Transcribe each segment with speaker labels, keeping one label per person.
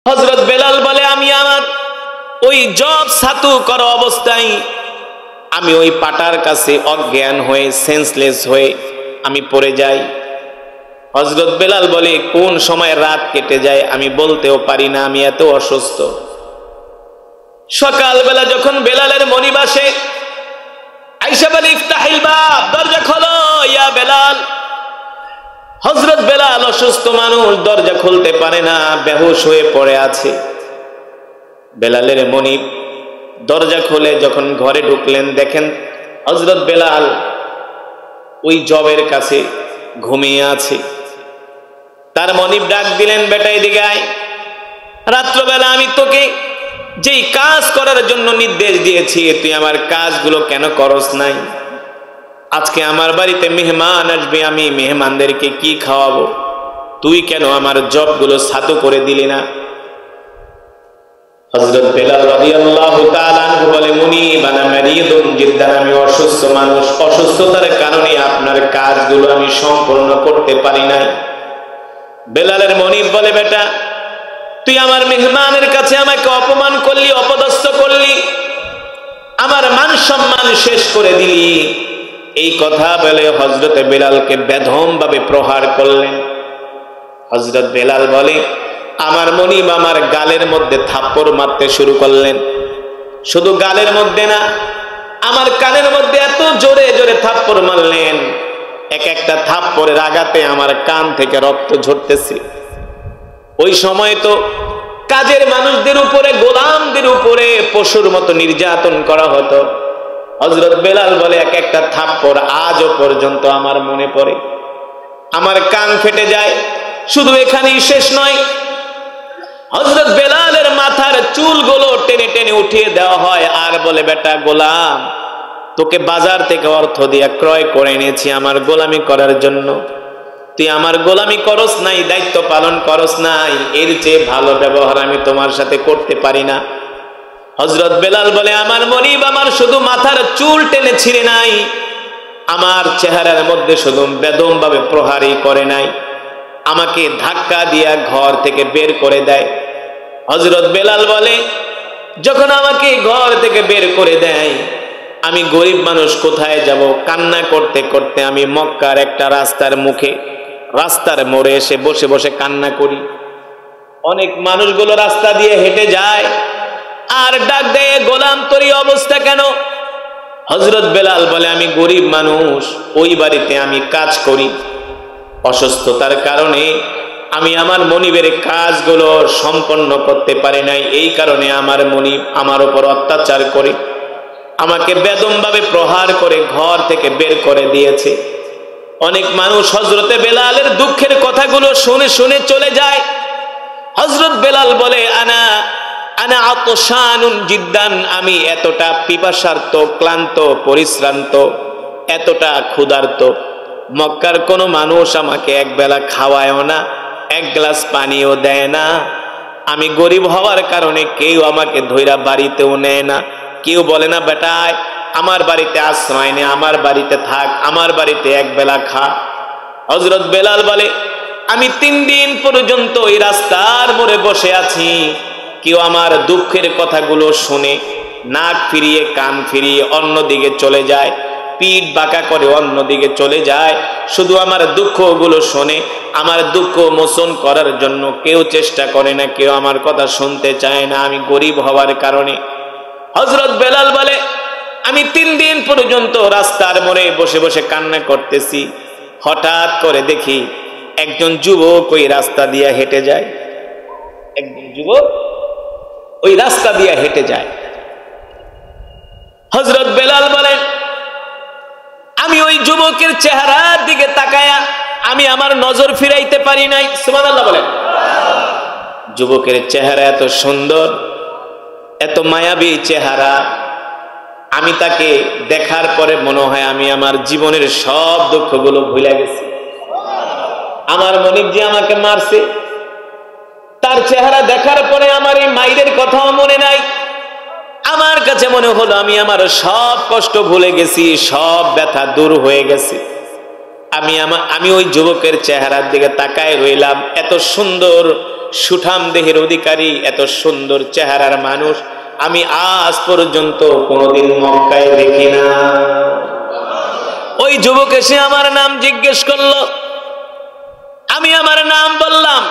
Speaker 1: হযরত বেলাল বলে, আমি আমার ওই জব ছাতু করা অবস্থায় আমি ওই পাটার কাছে অজ্ঞান হয়ে, সেন্সলেস হয়ে আমি পড়ে যাই। হযরত বেলাল বলে, কোন সময় রাত কেটে যায় আমি বলতেও পারি না, আমি এত অসুস্থ। সকালবেলা যখন বেলালের মনিব আসে, আয়েশা বলে, ইফতাহিল বাব, দরজা খোলো ইয়া বেলাল। হযরত বেলাল অসুস্থ মানুষ, দরজা খুলতে পারে না, বেহুশ হয়ে পড়ে আছে। বেলালের মনিব দরজা খুলে যখন ঘরে ঢুকলেন, দেখেন হযরত বেলাল ওই জবের কাছে ঘুমিয়ে আছে। তার মনিব ডাক দিলেন, বেটা এদিকে আয়। রাত্রবেলা আমি তোকে যেই কাজ করার জন্য নির্দেশ দিয়েছি, তুই আমার কাজগুলো কেন করস নাই? আজকে আমার বাড়িতে মেহমান আসবে, আমি মেহমানদেরকে কি খাওয়াবো? তুই কেন আমার জবগুলো ছাতু করে দিলি না? হযরত বেলাল রাদিয়াল্লাহু তাআলা আনহু বলে, মুনিব আনা মারিদুন জিদ্দান, আমি অসুস্থ মানুষ, অসুস্থতার কারণে আপনার কাজগুলো আমি সম্পূর্ণ করতে পারি নাই। বেলালের মনিব বলে, বেটা তুই আমার মেহমানের কাছে আমাকে অপমান করলি, অপদস্থ করলি, আমার মান সম্মান শেষ করে দিলি। এই কথা বলে হযরত বেলালকে বেধম ভাবে প্রহার করলেন। হযরত বেলাল বলে, আমার মনিব আমার গালের মধ্যে থাপ্পড় মারতে শুরু করলেন। শুধু গালের মধ্যে না, আমার কানের মধ্যে এত জোরে জোরে থাপ্পড় মারলেন, এক একটা থাপ্পড়ের আঘাতে আমার কান থেকে রক্ত ঝরতেছে। ওই সময় তো কাজের মানুষদের উপরে, গোলামদের উপরে পশুর মতো নির্যাতন করা হতো। হযরত বেলাল বলে, এক একটা থাপ্পড় আজও পর্যন্ত আমার মনে পড়ে, আমার কান ফেটে যায়। শুধু এখানেই শেষ নয়, হযরত বেলালের মাথার চুলগুলো টেনে টেনে উঠিয়ে দেওয়া হয়, আর বলে, বেটা গোলাম, তোকে বাজার থেকে অর্থ দিয়ে ক্রয় করে এনেছি আমার গোলামি করার জন্য, তুই আমার গোলামি করস নাই, দায়িত্ব পালন করস নাই, এর চেয়ে ভালো ব্যবহার আমি তোমার সাথে করতে পারি না। হযরত বেলাল বলে, আমার মনিব আমার শুধু মাথার চুল টেনে ছিঁড়ে নাই, আমার চেহারার মধ্যে শুধু বেদম ভাবে প্রহারই করে নাই, আমাকে ধাক্কা দিয়া ঘর থেকে বের করে দেয়। হযরত বেলাল বলে, যখন আমাকে ঘর থেকে বের করে দেয়, আমি গরিব মানুষ কোথায় যাব? কান্না করতে করতে আমি মক্কার একটা রাস্তার মুখে, রাস্তার মোড়ে এসে বসে বসে কান্না করি। অনেক মানুষগুলো রাস্তা দিয়ে হেঁটে যায় আর ডাক দেয়, গোলাম তোর এই অবস্থা কেন? হযরত বেলাল বলে, আমি গরিব মানুষ, ওই বাড়িতে আমি কাজ করি, অসুস্থতার কারণে আমি আমার মনিবের কাজগুলো সম্পন্ন করতে পারি নাই, এই কারণে আমার মনিব আমার উপর অত্যাচার করে, আমাকে বেদমভাবে প্রহার করে ঘর থেকে বের করে দিয়েছে। অনেক মানুষ হযরতে বেলালের দুঃখের কথাগুলো শুনে শুনে চলে যায়। হযরত বেলাল বলে, আনা আনা আতশানুন জিদ্দান, আমি এতটা পিপাসার্ত, ক্লান্ত, পরিশ্রান্ত, এতটা ক্ষুধার্ত, মক্কার কোনো মানুষ আমাকে একবেলা খাওয়ায়ও না, এক গ্লাস পানিও দেয় না। আমি গরিব হওয়ার কারণে কেউ আমাকে ধইরা বাড়িতেও নেয় না, কেউ বলে না বেটা আমার বাড়িতে আশ্রয় নে, আমার বাড়িতে থাক, আমার বাড়িতে একবেলা খা। হযরত বেলাল বলে, আমি 3 দিন পর্যন্ত এই রাস্তার মোড়ে বসে আছি, কেউ আমার দুঃখের কথাগুলো শুনে নাক ফিরিয়ে, কান ফিরিয়ে অন্যদিকে চলে যায়, পিঠ বাঁকা করে অন্যদিকে চলে যায়, শুধু আমার দুঃখগুলো শোনে, আমার দুঃখ মোচন করার জন্য কেউ চেষ্টা করে না, কেউ আমার কথা শুনতে চায় না, আমি গরিব হওয়ার কারণে। হযরত বেলাল বলে, আমি 3 দিন পর্যন্ত রাস্তার মোড়ে বসে বসে কান্না করতেছি, হঠাৎ করে দেখি একজন যুবক ওই রাস্তা দিয়ে হেঁটে যায়, একজন যুবক ওই রাস্তা দিয়ে হেঁটে যায়। হযরত বেলাল বলেন, আমি ওই যুবকের চেহারার দিকে তাকায়া আমি আমার নজর ফিরাইতে পারি নাই। সুবহানাল্লাহ বলেন। যুবকের চেহারা এত সুন্দর, এত মায়াবী চেহারা, আমি তাকে দেখার পরে মনে হয় আমি আমার জীবনের সব দুঃখগুলো ভুলে গেছি। আমার মনিব যে আমাকে মারছে, তার চেহারা দেখার পরে আমার এই মায়ের কথাও মনে নাই। আমার কাছে মনে হলো আমি আমার সব কষ্ট ভুলে গেছি, সব ব্যথা দূর হয়ে গেছে। আমি ওই যুবকের চেহারার দিকে তাকায় রইলাম, এত সুন্দর সুঠাম দেহের অধিকারী, এত সুন্দর চেহারার মানুষ আমি আজ পর্যন্ত কোনোদিন মক্কায় দেখি না। ওই যুবক এসে আমার নাম জিজ্ঞেস করলো, আমি আমার নাম বললাম।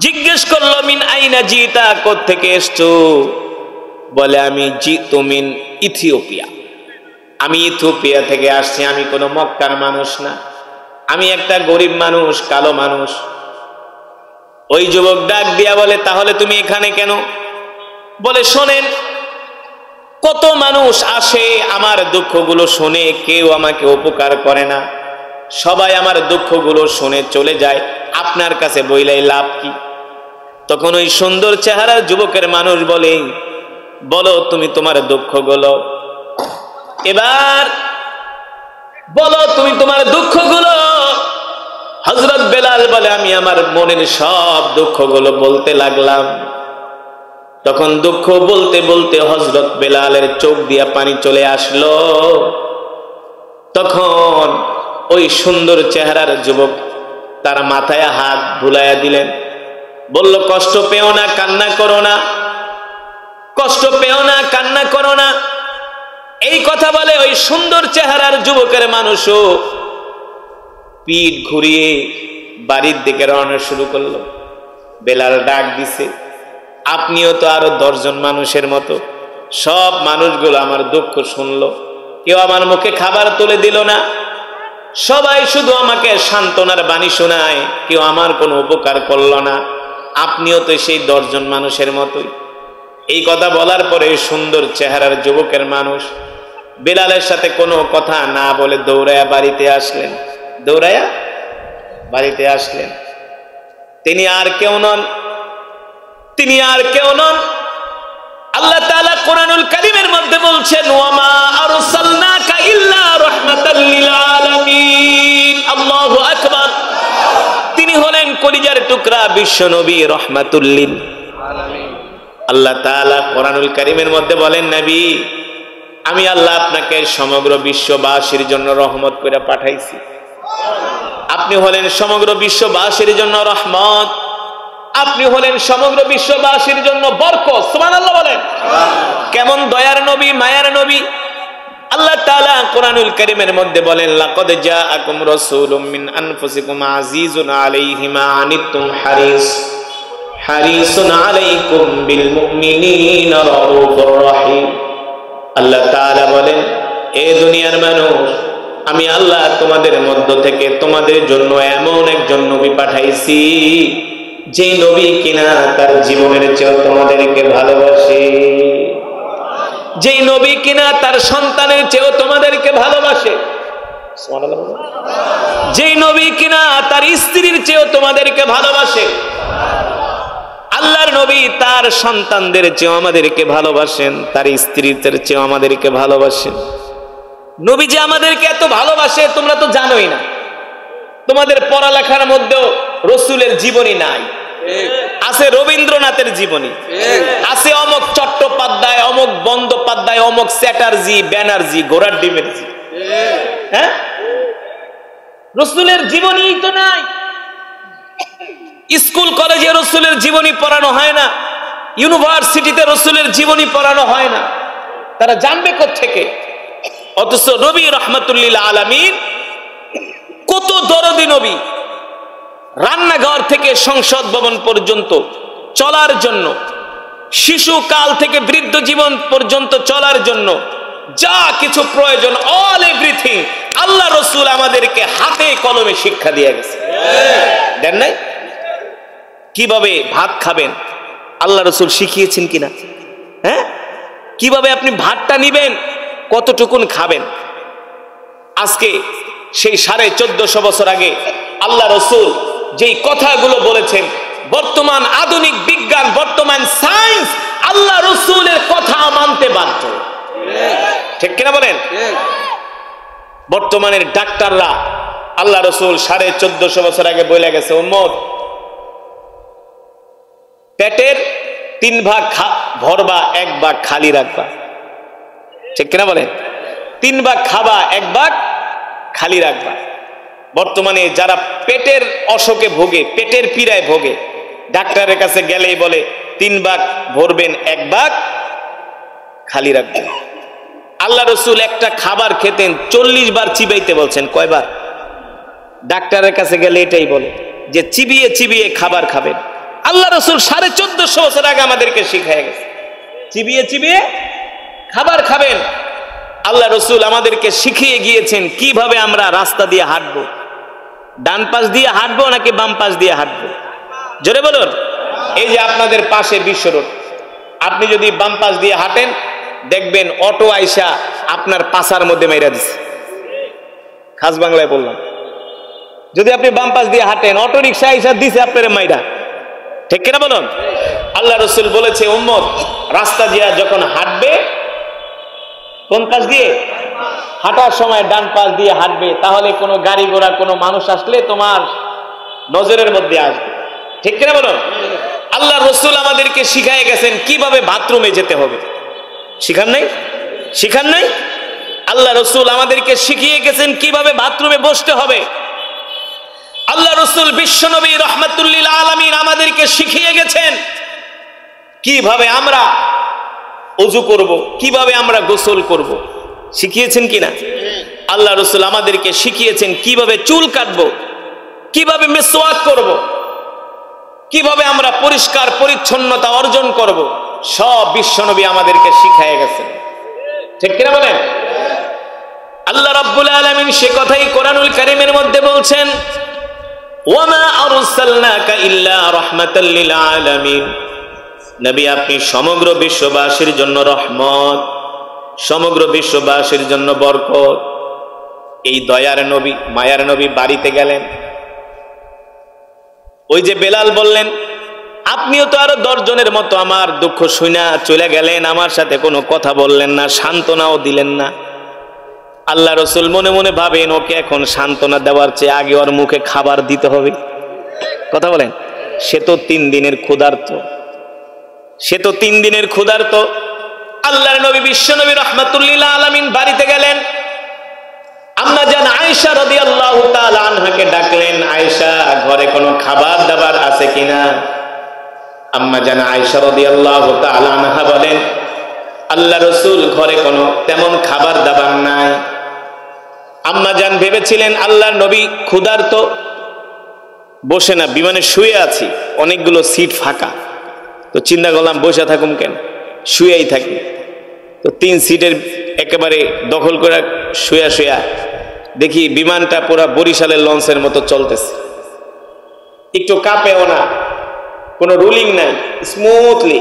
Speaker 1: জিজ্ঞেস করলো মিন আইনা জিতা, কোত্থেকে এসছো? বলে আমি জিতু মিন ইথিওপিয়া, আমি ইথিওপিয়া থেকে আসছি, আমি কোনো মক্কার মানুষ না, আমি একটা গরিব মানুষ, কালো মানুষ। ওই যুবক ডাক দিয়া বলে তাহলে তুমি এখানে কেন? বলে শোনেন, কত মানুষ আসে আমার দুঃখগুলো শুনে, কেউ আমাকে উপকার করে না, সবাই আমার দুঃখগুলো শুনে চলে যায়, আপনার কাছে বইলাই লাভ কি? তখন ওই সুন্দর চেহারার যুবকের মানুষ বলে বলো তুমি তোমার দুঃখগুলো, এবার বলো তুমি তোমার দুঃখগুলো। হযরত বেলাল বলে আমি আমার মনের সব দুঃখগুলো বলতে লাগলাম। তখন দুঃখ বলতে বলতে হযরত বেলালের চোখ দিয়া পানি চলে আসলো। তখন ওই সুন্দর চেহারার যুবক তার মাথায় হাত বুলাইয়া দিলেন, বলল কষ্ট পেও না, কান্না করো না, কষ্ট পেও না, কান্না করো না। এই কথা বলে ওই সুন্দর চেহারার যুবকের মানুষও পিঠ ঘুরিয়ে বাড়ির দিকে রওনা শুরু করলো। বেলাল ডাক দিছে, আপনিও তো আরো 10 জন মানুষের মতো, সব মানুষগুলো আমার দুঃখ শুনলো, কেউ আমার মুখে খাবার তুলে দিল না, সবাই শুধু আমাকে সান্ত্বনার বাণী শোনায়, কেউ আমার কোনো উপকার করলো না, আপনিও তো সেই 10 জন মানুষের মতোই। এই কথা বলার পরে সুন্দর চেহারার যুবকের মানুষ বেলালের সাথে কোনো কথা না বলে দৌড়ায়া বাড়িতে আসলেন। দৌড়ায়া বাড়িতে আসলেন। তিনি আর কেউ নন, তিনি আর কেউ নন, আল্লাহ তাআলা কোরআনুল কারীমের মধ্যে বলছেন ওয়ামা আরসালনাকা ইল্লা রাহমাতাল লিল আলামিন। আল্লাহু আকবার। তিনি হলেন কলিজার টুকরা বিশ্ব নবী, রাহমাতুল লিল আলামিন। আল্লাহ তাআলা কোরআনুল কারীমের মধ্যে বলেন নবী, আমি আল্লাহ আপনাকে সমগ্র বিশ্ববাসীর জন্য রহমত করে পাঠাইছি। আপনি হলেন সমগ্র বিশ্ববাসীর জন্য রহমত, আপনি হলেন সমগ্র বিশ্ববাসীর জন্য বরকত। সুবহানাল্লাহ বলেন। কেমন দয়ার নবী, মায়ার নবী। আল্লাহ তাআলা কোরআনুল কারীমের মধ্যে বলেন লাকাদ জাআকুম রাসূলুম মিন আনফুসিকুম আজিজুন আলাইহি মা আনিতুম হারিসুন আলাইকুম বিল মুমিনিনা রাউফুর রহিম। আল্লাহ তাআলা বলেন এ দুনিয়ার মানুষ, আমি আল্লাহ তোমাদের মধ্য থেকে তোমাদের জন্য এমন একজন নবী পাঠাইছি, যে নবী কিনা তার জীবনের চেয়ে তোমাদেরকে ভালোবাসে, যে নবী কিনা তার সন্তানের চেয়েও তোমাদেরকে ভালোবাসে, যে নবী কিনা তার স্ত্রীর চেয়েও তোমাদেরকে ভালোবাসে। আল্লাহর নবী তার সন্তানদের চেয়েও আমাদেরকে ভালোবাসেন, তার স্ত্রীদের চেয়েও আমাদেরকে ভালোবাসেন। নবী যে আমাদেরকে এত ভালোবাসে তোমরা তো জানোই না। তোমাদের পড়ালেখার মধ্যেও রসুলের জীবনী নাই, আছে রবীন্দ্রনাথের জীবনী, আছে অমক চট্টোপাধ্যায়, অমক বন্দ্যোপাধ্যায়, অমক চ্যাটার্জি, ব্যানার্জি, গোড়ার ডিমের জি। হ্যাঁ, রসুলের জীবনী তো নাই। স্কুল কলেজে রসুলের জীবনী পড়ানো হয় না, ইউনিভার্সিটিতে রসুলের জীবনী পড়ানো হয় না, তারা জানবে কোত্থেকে? অথচ নবী রাহমাতুল লিল আলামিন কত দরদি নবী, রান্নাঘর থেকে সংসদ ভবন পর্যন্ত চলার জন্য, শিশুকাল থেকে বৃদ্ধ জীবন পর্যন্ত চলার জন্য যা কিছু প্রয়োজন, অল এভরিথিং আল্লাহ রসুল আমাদেরকে হাতে কলমে শিক্ষা দিয়ে গেছে। দেন নাই? কিভাবে ভাত খাবেন আল্লাহ রসুল শিখিয়েছেন কিনা? হ্যাঁ, কিভাবে আপনি ভাতটা নিবেন, কতটুকুন খাবেন। আজকে সেই 1450 বছর আগে আল্লাহ রসুল যেই কথাগুলো বলেছেন, বর্তমান আধুনিক বিজ্ঞান, বর্তমান সায়েন্স আল্লাহ রসুলের কথা মানতে বাধ্য। ঠিক কিনা বলেন? বর্তমানের ডাক্তাররা আল্লাহ রসুল 1450 বছর আগে বলে গেছে, উম্মত পেটের 3 ভাগ ভরবা, 1 ভাগ খালি রাখবা। ঠিক কিনা বলেন? 3 ভাগ খাবা, 1 ভাগ খালি রাখবা। বর্তমানে যারা পেটের অসুখে ভোগে, পেটের পীড়ায় ভোগে, ডাক্তারের কাছে গেলেই বলে 3 ভাগ ভরবেন, 1 ভাগ খালি রাখবেন। আল্লাহ রসুল একটা খাবার খেতেন 40 বার চিবাইতে বলছেন। কয়বার? ডাক্তারের কাছে গেলে এটাই বলে যে চিবিয়ে চিবিয়ে খাবার খাবেন। আল্লাহ রসুল 1450 বছর আগে আমাদেরকে শিখায় গেছে চিবিয়ে চিবিয়ে খাবার খাবেন। আল্লাহ রসুল আমাদেরকে শিখিয়ে গিয়েছেন কিভাবে আমরা রাস্তা দিয়ে হাঁটবো। ডান পাশ দিয়ে হাঁটবো নাকি বাম পাশ দিয়ে হাঁটবো? জোরে বলুন। এই যে আপনাদের পাশে বিশ্ব রোড, আপনি যদি বাম পাশ দিয়ে হাঁটেন দেখবেন অটো আইসা আপনার পাছার মধ্যে মাইরা দিছে। খাস বাংলায় বললাম, যদি আপনি বাম পাশ দিয়ে হাঁটেন অটো রিক্সা আইসা দিছে আপনার মাইরা। ঠিক কিনা বলুন? আল্লাহ রসুল বলেছে উম্মত রাস্তা দিয়ে যখন হাঁটবে কোন পাশ দিয়ে? হাঁটার সময় ডান পাশ দিয়ে হাঁটবে, তাহলে কোনো গাড়ি ঘোড়া কোনো মানুষ আসলে তোমার নজরের মধ্যে আসবে। ঠিক কিনা বলুন? আল্লাহ রসুল আমাদেরকে শিখায় গেছেন কিভাবে বাথরুমে যেতে হবে। শিখান নাই? শিখান নাই? আল্লাহ রসুল আমাদেরকে শিখিয়ে গেছেন কিভাবে বাথরুমে বসতে হবে। আল্লাহ রসুল বিশ্বনবী রহমাতুল্লিল আলামিন আমাদেরকে শিখিয়ে গেছেন কিভাবে আমরা ওযু করব, কিভাবে আমরা গোসল করব। শিখিয়েছেন কিনা? আল্লাহ রসুল আমাদেরকে শিখিয়েছেন কিভাবে চুল কাটবো, কিভাবে মিসওয়াক করব, কিভাবে আমরা পরিষ্কার পরিচ্ছন্নতা অর্জন করব। সব বিশ্বনবী আমাদেরকে শিখায় গেছেন। ঠিক কিনা বলেন? আল্লাহ রাব্বুল আলামিন সে কথাই কোরআনুল কারীমের মধ্যে বলছেন, ওয়ামা আরসালনাকা ইল্লা রাহমাতাল লিল আলামিন। নবী আপনি সমগ্র বিশ্ববাসীর জন্য রহমত, সমগ্র বিশ্ববাসীর জন্য বরকত। এই দয়ার নবী, মায়ার নবী বাড়িতে গেলেন, ওই যে বেলাল বললেন আপনিও তো আরো 10 জনের মতো আমার দুঃখ শুনা চলে গেলেন, আমার সাথে কোনো কথা বললেন না, সান্ত্বনাও দিলেন না। আল্লাহ রসুল মনে মনে ভাবেন ওকে এখন সান্ত্বনা দেওয়ার চেয়ে আগে ওর মুখে খাবার দিতে হবে। কথা বলেন? সে তো 3 দিনের ক্ষুধার্ত, সে তো 3 দিনের ক্ষুধার্ত। আল্লাহর নবী বিশ্বনবী রাহমাতুল্লিল আলামিন বাড়িতে গেলেন। আম্মা জান আয়েশা রাদিয়াল্লাহু তাআলা আনহাকে ডাকলেন, আয়েশা ঘরে কোনো খাবার দাবার আছে কিনা? আম্মা জান আয়েশা রাদিয়াল্লাহু তাআলা আনহা বলেন, আল্লাহ রাসূল ঘরে কোনো তেমন খাবার দাবার নাই। আম্মা জান ভেবেছিলেন আল্লাহর নবী ক্ষুধার্ত, বসে না, বিমানে শুয়ে আছি, অনেকগুলো সিট ফাঁকা, তো চিন্তা করলাম বসে থাকুম কেন, শুয়েই থাকি। তো 3 সিটের একেবারে দখল করে শুয়া শুয়া দেখি বিমানটা পুরা বরিশালের লঞ্চের মতো চলতেছে, একটু কাঁপেও না, কোনো রুলিং নাই, স্মুথলি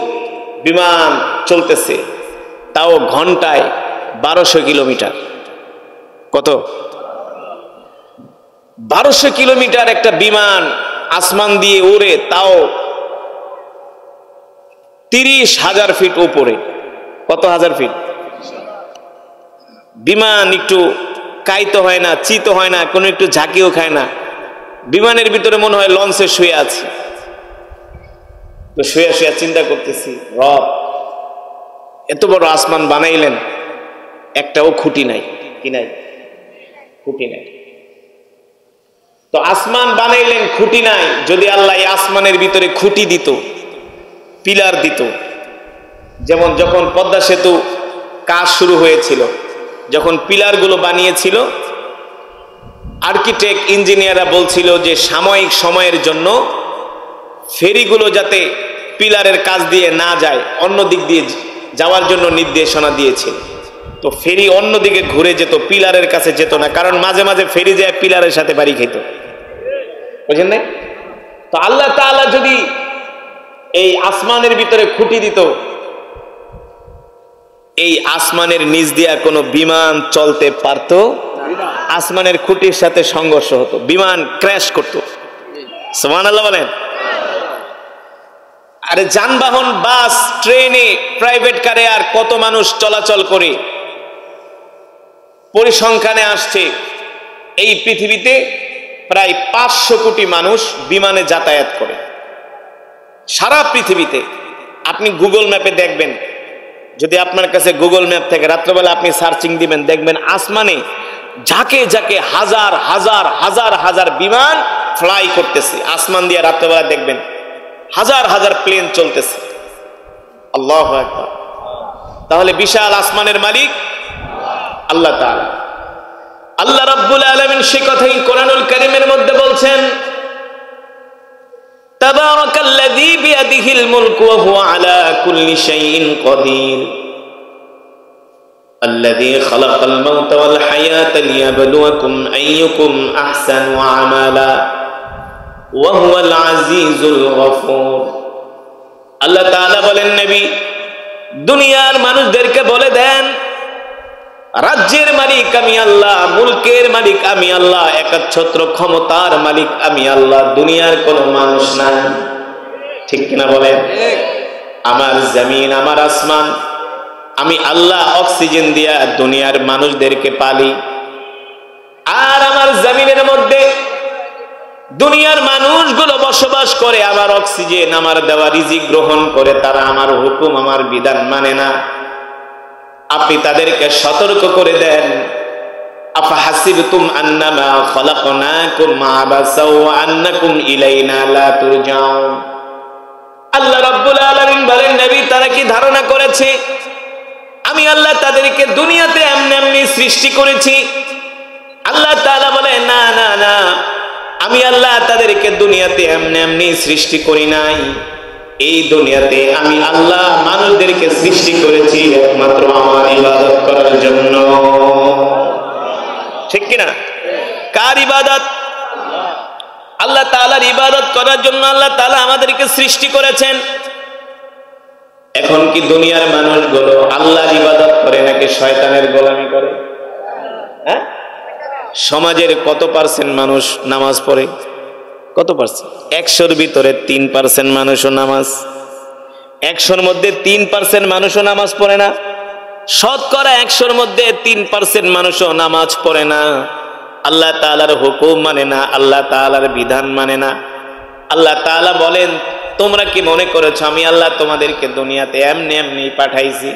Speaker 1: বিমান চলতেছে, তাও ঘন্টায় 1200 কিলোমিটার। কত? 1200 কিলোমিটার একটা বিমান আসমান দিয়ে উড়ে, তাও 30,000 ফিট উপরে। কত হাজার ফিট? বিমান একটু কাইতে হয় না, চিত হয় না, কোনো একটু ঝাঁকিও খায় না, বিমানের ভিতরে মনে হয় লঞ্চে শুয়ে আছে। তো শুয়ে শুয়ে চিন্তা করতেছি, রব এত বড় আসমান বানাইলেন, একটাও খুঁটি নাই। কি নাই? খুঁটি নাই। তো আসমান বানাইলেন, খুঁটি নাই। যদি আল্লাহ এই আসমানের ভিতরে খুঁটি দিত, পিলার দিত, যেমন যখন পদ্মা সেতু কাজ শুরু হয়েছিল, যখন পিলারগুলো বানিয়েছিল, আর্কিটেক্ট ইঞ্জিনিয়াররা বলছিল যে সাময়িক সময়ের জন্য ফেরিগুলো যাতে পিলারের কাজ দিয়ে না যায়, অন্য দিক দিয়ে যাওয়ার জন্য নির্দেশনা দিয়েছিল। তো ফেরি অন্যদিকে ঘুরে যেত, পিলারের কাছে যেত না, কারণ মাঝে মাঝে ফেরি যায় পিলারের সাথে বাড়ি খেত। বুঝলেন না? তো আল্লাহ তাআলা যদি এই আসমানের ভিতরে খুঁটি দিত, এই আসমানের নিচ দিয়া কোনো বিমান চলতে পারত? আসমানের খুঁটির সাথে সংঘর্ষ হতো, বিমান ক্র্যাশ করত। সুবহানাল্লাহ বলেন। আরে যানবাহন, বাস, ট্রেনে, প্রাইভেট কারে আর কত মানুষ চলাচল করে। পরিসংখ্যানে আসছে এই পৃথিবীতে প্রায় 500 কোটি মানুষ বিমানে যাতায়াত করে সারা পৃথিবীতে। আপনি গুগল ম্যাপে দেখবেন, যদি আপনার কাছে গুগল ম্যাপ থেকে রাত্রেবেলা আপনি সার্চিং দিবেন, দেখবেন আসমানে ঝাঁকে ঝাঁকে হাজার হাজার হাজার হাজার বিমান ফ্লাই করতেছে আসমান দিয়ে। রাত্রেবেলা দেখবেন হাজার হাজার প্লেন চলতেছে। আল্লাহু আকবার। তাহলে বিশাল আসমানের মালিক আল্লাহ তাআলা। আল্লাহ রাব্বুল আলামিন সে কথাই কোরআনুল কারীমের মধ্যে বলছেন, তাবারাকাল্লাযী বিয়াদিহিল মুলকু ওয়া হুয়া আলা কুল্লি শাইইন কাদির আল্লাযী খালাকাল মাউতা ওয়াল হায়াতা লিয়াবলুয়াকুম আইয়ুকুম আহসানু আমালা ওয়া হুয়াল আজিজুল গফুর। আল্লাহ তাআলা বলেন, নবী দুনিয়ার মানুষদেরকে বলে দেন, রাজ্যের মালিক আমি আল্লাহ, মুলকের মালিক আমি আল্লাহ, একচ্ছত্র ক্ষমতার মালিক আমি আল্লাহ, দুনিয়ার কোনো মানুষ না। ঠিক কিনা বলেন? আমার জমিন, আমার আসমান, আমি আল্লাহ অক্সিজেন দিয়া দুনিয়ার মানুষদেরকে পালি। আর আমার জমিনের মধ্যে দুনিয়ার মানুষগুলো বসবাস করে, আমার অক্সিজেন, আমার দেওয়া রিজিক গ্রহণ করে, তারা আমার হুকুম, আমার বিধান মানে না। আপনি তাদেরকে সতর্ক করে দেন, আফাহাসিবতুম আন্নামা খালাকনাকুম আবাসা ওয়া আন্নাকুম ইলাইনা লা তুরজাউন। আল্লাহ রাব্বুল আলামিন বলেন, নবী তারা কি ধারণা করেছে আমি আল্লাহ তাদেরকে দুনিয়াতে এমনি এমনি সৃষ্টি করেছি? আল্লাহ তাআলা বলে, না না না, আমি আল্লাহ তাদেরকে দুনিয়াতে এমনি এমনি সৃষ্টি করি নাই। এই দুনিয়াতে আমি আল্লাহ মানুষদেরকে সৃষ্টি করেছি একমাত্র আমার ইবাদত করার জন্য। ঠিক কিনা? কার ইবাদত? আল্লাহ তাআলার ইবাদত করার জন্য আল্লাহ তাআলা আমাদেরকে সৃষ্টি করেছেন। এখন কি দুনিয়ার মানুষগুলো আল্লাহর ইবাদত করে নাকি শয়তানের গোলামি করে? হ্যাঁ, সমাজের কত পার্সেন্ট মানুষ নামাজ পড়ে? কত পার্সেন্ট? 100-র ভিতরে 3% মানুষও নামাজ, 100-র মধ্যে 3% মানুষও নামাজ পড়ে না। শতকরা 100-র মধ্যে 3% মানুষও নামাজ পড়ে না, আল্লাহ তাআলার হুকুম মানে না, আল্লাহ তাআলার বিধান মানে না। আল্লাহ তাআলা বলেন, তোমরা কি মনে করেছো আমি আল্লাহ তোমাদেরকে দুনিয়াতে এমনি এমনি পাঠাইছি?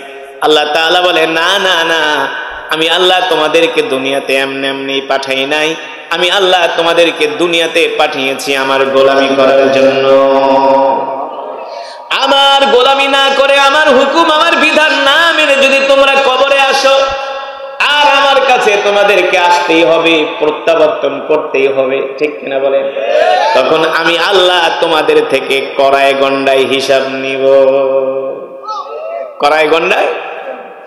Speaker 1: আল্লাহ তাআলা বলে, না না না, আমি আল্লাহ তোমাদেরকে দুনিয়াতে এমনি এমনি পাঠাই নাই। আমি আল্লাহ তোমাদেরকে দুনিয়াতে পাঠিয়েছি আমার গোলামি করার জন্য। আমার গোলামি না করে, আমার হুকুম, আমার বিধান না মেনে যদি তোমরা কবরে আসো, আর আমার কাছে তোমাদেরকে আসতেই হবে, প্রত্যাবর্তন করতেই হবে। ঠিক কিনা বলেন? তখন আমি আল্লাহ তোমাদের থেকে কড়ায় গন্ডায় হিসাব নিব, কড়ায় গন্ডায়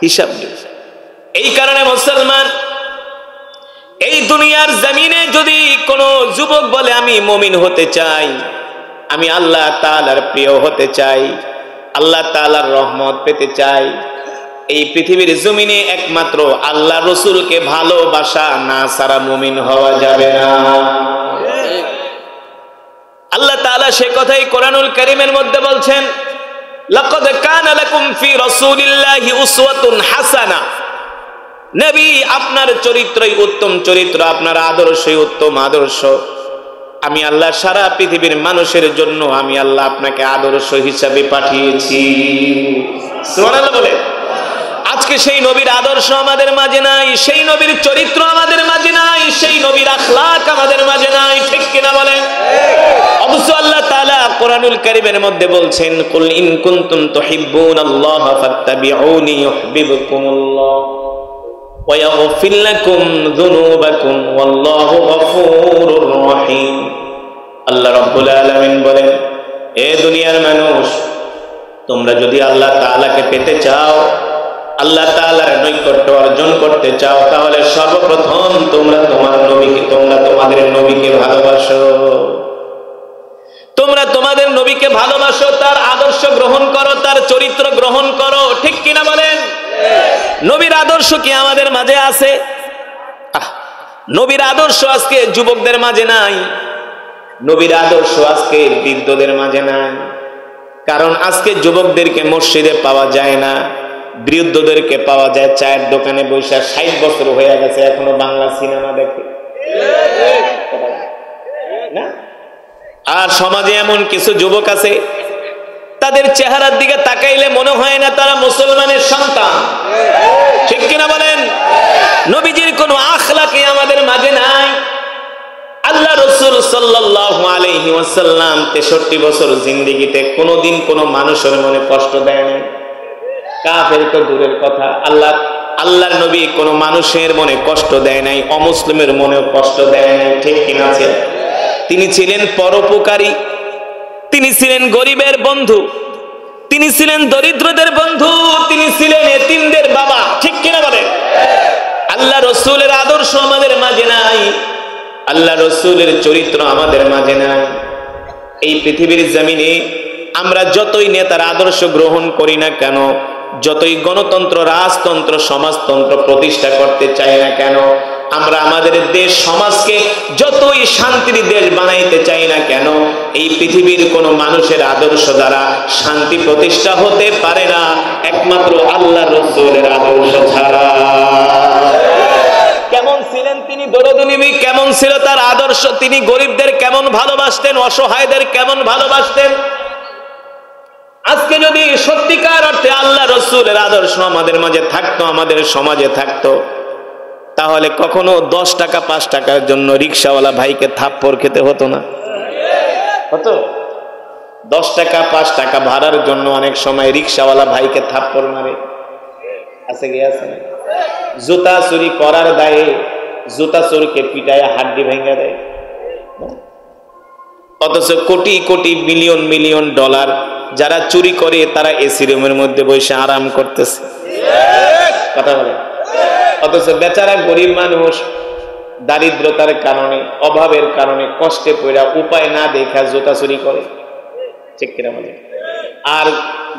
Speaker 1: হিসাব নিব। এই কারণে মুসলমান, এই দুনিয়ার জমিনে যদি কোনো যুবক বলে আমি মুমিন হতে চাই, আমি আল্লাহ তাআলার প্রিয় হতে চাই, আল্লাহ তাআলার রহমত পেতে চাই, এই পৃথিবীর জমিনে একমাত্র আল্লাহ রসুলকে ভালোবাসা না ছাড়া মুমিন হওয়া যাবে না। আল্লাহ তাআলা সে কথাই কোরআনুল কারীমের মধ্যে বলছেন, লাকাদ কানা লাকুম ফি রাসূলিল্লাহি উসওয়াতুন হাসানাহ। নবী আপনার চরিত্রই উত্তম চরিত্র, আপনার আদর্শই উত্তম আদর্শ। আমি আল্লাহ সারা পৃথিবীর মানুষের জন্য আমি আল্লাহ আপনাকে আদর্শ হিসাবে পাঠিয়েছি। সুবহানাল্লাহ বলে। আজকে সেই নবীর আদর্শ আমাদের মাঝে নাই, সেই নবীর চরিত্র আমাদের মাঝে নাই, সেই নবীর আখলাক আমাদের মাঝে নাই। ঠিক কিনা বলেন? অথচ আল্লাহ তাআলা কোরআনুল কারীমের মধ্যে বলছেন, কুল ইন কুনতুম তুহিব্বুনাল্লাহ ফাত্তাবিউনি ইউহিব্বুকুমুল্লাহ ওয়া ইয়াগফির লাকুম যুনুবাকুম ওয়াল্লাহু গফুরুর রহিম। আল্লাহ রাব্বুল আলামিন বলেন, এ দুনিয়ার মানুষ, তোমরা যদি আল্লাহ তাআলাকে পেতে চাও, আল্লাহ তাআলার নৈকট্য অর্জন করতে চাও, তাহলে সর্বপ্রথম তোমরা তোমাদের নবীকে ভালোবাসো। তোমরা তোমাদের নবীকে ভালোবাসো, তার আদর্শ গ্রহণ করো, তার চরিত্র গ্রহণ করো। ঠিক কিনা বলেন? নবীর আদর্শ কি আমাদের মাঝে আছে? নবীর আদর্শ আজকে যুবকদের মাঝে নাই, নবীর আদর্শ আজকে বৃদ্ধদের মাঝে নাই। কারণ আজকে যুবকদেরকে মসজিদে পাওয়া যায় না, বৃদ্ধদেরকে পাওয়া যায় চায়ের দোকানে বৈশা। 60 বছর হয়ে গেছে, এখনো বাংলা সিনেমা দেখে না। আর সমাজে এমন কিছু যুবক আছে, তাদের চেহারার দিকে তাকাইলে মনে হয় না তারা মুসলমানের সন্তান। ঠিক কিনা বলেন? নবীজির কোনো আখলাকি আমাদের মাঝে নাই, আল্লাহ রসুল রাসূল সাল্লাল্লাহু আলাইহি ওয়াসাল্লাম 63 বছর জিন্দেগিতে কোনোদিন কোনো মানুষের মনে কষ্ট দেয় নাই। কাফের তো দূরের কথা, আল্লাহর নবী কোনো মানুষের মনে কষ্ট দেয় নাই, অমুসলিমের মনেও কষ্ট দেয় নাই। ঠিক কিনা? তিনি ছিলেন পরোপকারী, তিনি ছিলেন গরিবের বন্ধু, তিনি ছিলেন দরিদ্রদের বন্ধু, তিনি ছিলেন এতিমদের বাবা। ঠিক কিনা বলেন? আল্লাহ রসুলের আদর্শ আমাদের মাঝে নাই, আল্লাহ রসুলের চরিত্র আমাদের মাঝে নাই। এই পৃথিবীর জমিনে আমরা যতই নেতার আদর্শ গ্রহণ করি না কেন, যতই গণতন্ত্র, রাজতন্ত্র, সমাজতন্ত্র প্রতিষ্ঠা করতে চাই না কেন, আমরা আমাদের দেশ সমাজকে যতই শান্তির দেশ বানাইতে চাই না কেন, এই পৃথিবীর কোনো মানুষের আদর্শ দ্বারা শান্তি প্রতিষ্ঠা হতে পারে না, একমাত্র আল্লাহ রসুলের আদর্শ ছাড়া। কেমন ছিলেন তিনি দরদী নবী, কেমন ছিল তার আদর্শ, তিনি গরিবদের কেমন ভালোবাসতেন, অসহায়দের কেমন ভালোবাসতেন। আজকে যদি সত্যিকার অর্থে আল্লাহ রসুলের আদর্শ আমাদের মাঝে থাকতো, আমাদের সমাজে থাকতো, তাহলে কখনো 10 টাকা 5 টাকার জন্য রিক্সাওয়ালা ভাইকে থাপ্পড় খেতে হতো না। হতো? 10 টাকা 5 টাকা ভাড়ার জন্য অনেক সময় রিক্সাওয়ালা ভাইকে থাপ্পড় মারে। আছে কি আছে না? জুতা চুরি করার দায়ে জুতা চোরকে পিটায় হাড্ডি ভেঙে দেয়। অথচ crore crore million million dollar যারা চুরি করে তারা এসি রুমের মধ্যে বসে আরাম করতেছে। কথা বলে। অথচ বেচারা গরিব মানুষ দারিদ্রতার কারণে, অভাবের কারণে, কষ্টে পড়া উপায় না দেখা জুতা চুরি করে। ঠিক কিনা বলে? আর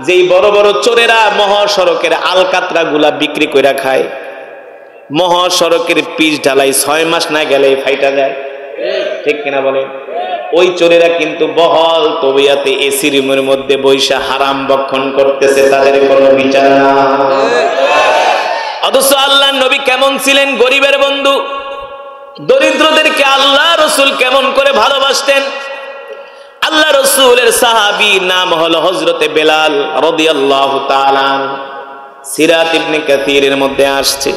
Speaker 1: যেই বড় বড় চোরেরা মহাসড়কের আলকাতরা গুলা বিক্রি করে খায়, মহাসড়কের পিচ ঢালাই 6 মাস না গেলে ফাইটা যায়। ঠিক কিনা বলে? ওই চোরেরা কিন্তু বহল তবিয়াতে এসি রুমের মধ্যে বৈশা হারাম বক্ষণ করতেছে, তাদের কোনো বিচার না। অথচ আল্লাহ নবী কেমন ছিলেন? গরিবের বন্ধু, দরিদ্রদেরকে আল্লাহ রসুল কেমন করে ভালোবাসতেন। আল্লাহ রসুলের সাহাবী নাম হলো হযরতে বেলাল রাদিয়াল্লাহু তাআলা। সিরাত ইবনে কাসিরের মধ্যে আসছে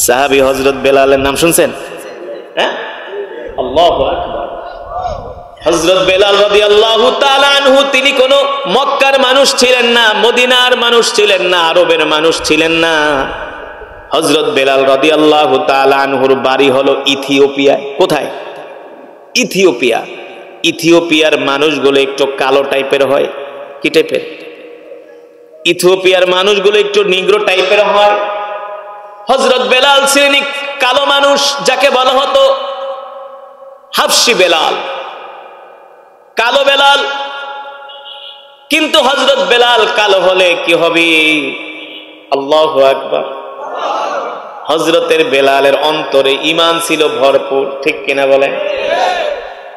Speaker 1: সাহাবী হযরত বেলালের নাম শুনছেন? হ্যাঁ, আল্লাহু আকবার। হযরত বেলাল রাদিয়াল্লাহু তাআলা আনহু তিনি কোনো মক্কার মানুষ ছিলেন না, মদিনার মানুষ ছিলেন না, আরবের মানুষ ছিলেন না। হযরত বেলাল রাদিয়াল্লাহু তাআলা আনহুর বাড়ি হলো ইথিওপিয়ায়। কোথায়? ইথিওপিয়া। ইথিওপিয়ার মানুষগুলো একটু কালো টাইপের হয়। কি টাইপের? ইথিওপিয়ার মানুষগুলো একটু নিগ্রো টাইপের হয়। হযরত বেলাল ছিলেন কালো মানুষ, যাকে বলা হতো হাবশি বেলাল, কালো বেলাল। কিন্তু হযরত বেলাল কালো হলে কি হবে? আল্লাহু আকবার। হযরতের বেলালের অন্তরে ঈমান ছিল ভরপুর। ঠিক কিনা বলেন?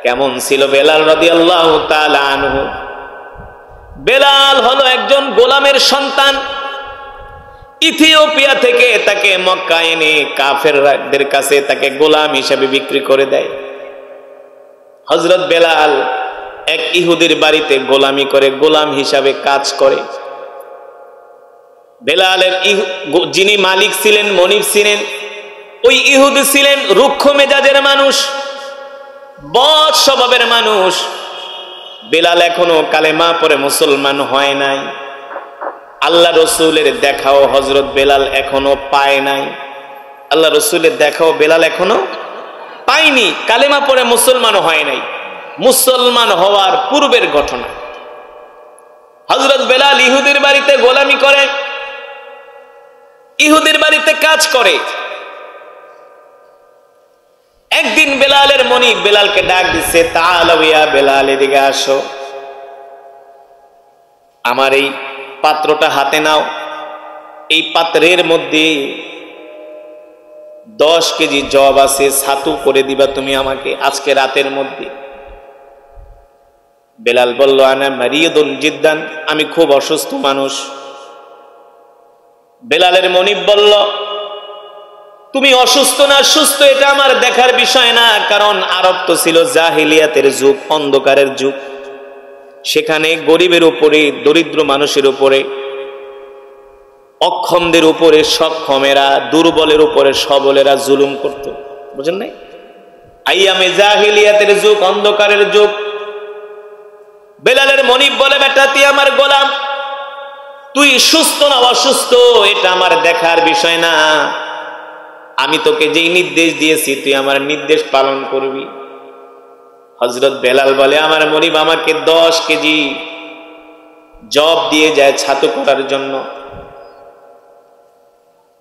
Speaker 1: কেমন ছিল বেলাল রাদিয়াল্লাহু তাআলা আনহু? বেলাল হলো একজন গোলামের সন্তান। ইথিওপিয়া থেকে তাকে মক্কা এনে কাফেরদের কাছে তাকে গোলাম হিসেবে বিক্রি করে দেয়। হযরত বেলাল এক ইহুদির বাড়িতে গোলামি করে, গোলাম হিসাবে কাজ করে। বেলালের যিনি মালিক ছিলেন, মনিব ছিলেন, ওই ইহুদি ছিলেন রুক্ষ মেজাজের মানুষ, বদ স্বভাবের মানুষ। বেলাল এখনো কালেমা পড়ে মুসলমান হয় নাই। আল্লাহ রসুলের দেখাও হযরত বেলাল এখনো পায় নাই। আল্লাহ রসুলের দেখাও বেলাল এখনো পায়নি, কালেমা পড়ে মুসলমান হয় নাই। মুসলমান হওয়ার পূর্বের ঘটনা। হযরত বেলাল ইহুদির বাড়িতে গোলামি করে, ইহুদির বাড়িতে কাজ করে। একদিন বেলালের মনিব বেলালকে ডাক দিচ্ছে, তাআলা ইয়া বেলাল, এদিকে আসো, আমার এই পাত্রটা হাতে নাও। এই পাত্রের মধ্যে 10 কেজি জব আছে, ছাতু করে দিবা তুমি আমাকে আজকে রাতের মধ্যে। বেলাল বলল, আনা মারিয়ুদুন জিদ্দান, আমি খুব অসুস্থ মানুষ। বেলালের মনিব বলল, তুমি অসুস্থ না সুস্থ এটা আমার দেখার বিষয় না, কারণ আরব তো ছিল জাহিলিয়াতের যুগ, অন্ধকারের যুগ। সেখানে গরিবের উপরে, দরিদ্র মানুষের উপরে, অক্ষমদের উপরে সক্ষমেরা, দুর্বলের উপরে সবলেরা জুলুম করত। বুঝেন নাই? আইয়ামে জাহিলিয়াতের যুগ, অন্ধকারের যুগ। বেলালের মনিব বলে, বেটা তুই আমার গোলাম, তুই সুস্থ না অসুস্থ এটা আমার দেখার বিষয় না, আমি তোকে যেই নির্দেশ দিয়েছি তুই আমার নির্দেশ পালন করবি। হযরত বেলাল বলে, আমার মনিব আমাকে 10 কেজি জব দিয়ে যায় ছাতু করার জন্য।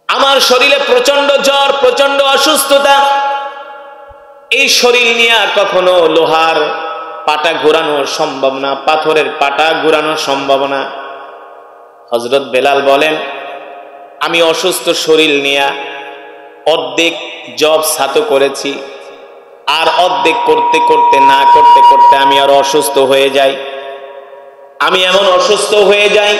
Speaker 1: আমার শরীরে প্রচন্ড জ্বর, প্রচন্ড অসুস্থতা, এই শরীর নিয়ে কখনো লোহার পাটা ঘোরানো সম্ভব না, পাথরের পাটা ঘোরানো সম্ভব না। হযরত বেলাল বলেন, আমি অসুস্থ শরীর নিয়ে অর্ধেক জব ছাতু করেছি, আর অর্ধেক করতে করতে না করতে করতে আমি আর অসুস্থ হয়ে যাই, আমি এমন অসুস্থ হয়ে যাই।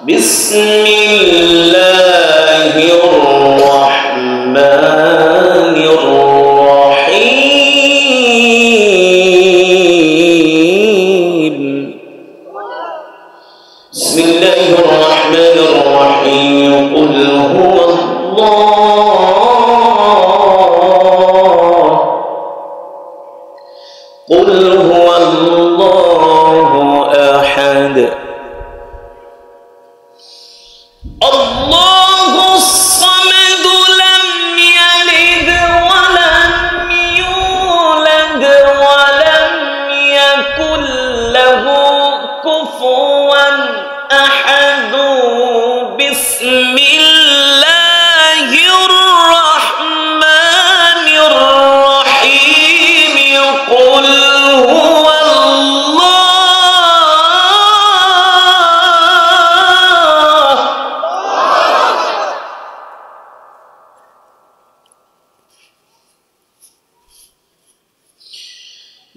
Speaker 2: Bismillahirrahmanirrahim.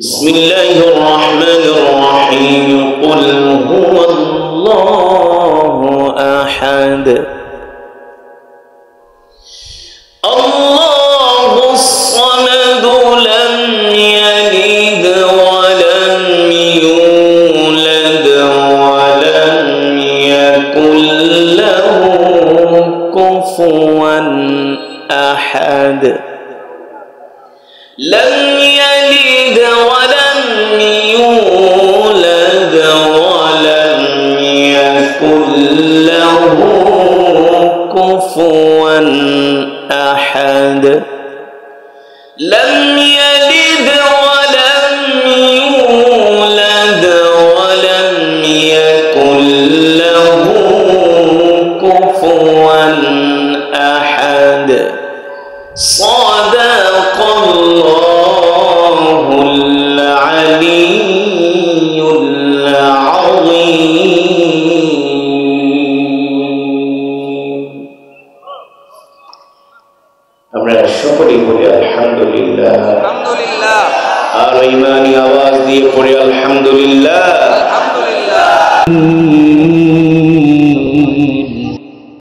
Speaker 1: বিসমিল্লাহির রহমানির রহিম কুল হুয়াল্লাহু আহাদ আল্লাহুস সামাদ লাম ইয়ালিদ ওয়া লাম ইউলাদ ওয়া লাম ইয়াকুল লাহু কুফুয়ান আহাদ لم يلد ولم يولد ولم يكن له كفوا أحد لم يلد ولم يولد ولم يكن له كفوا أحد صدق الله العلي العظيم আমরা সকলেই বলি আলহামদুলিল্লাহ আলহামদুলিল্লাহ আর ঈমানি আওয়াজ দিয়ে পড়ি আলহামদুলিল্লাহ আলহামদুলিল্লাহ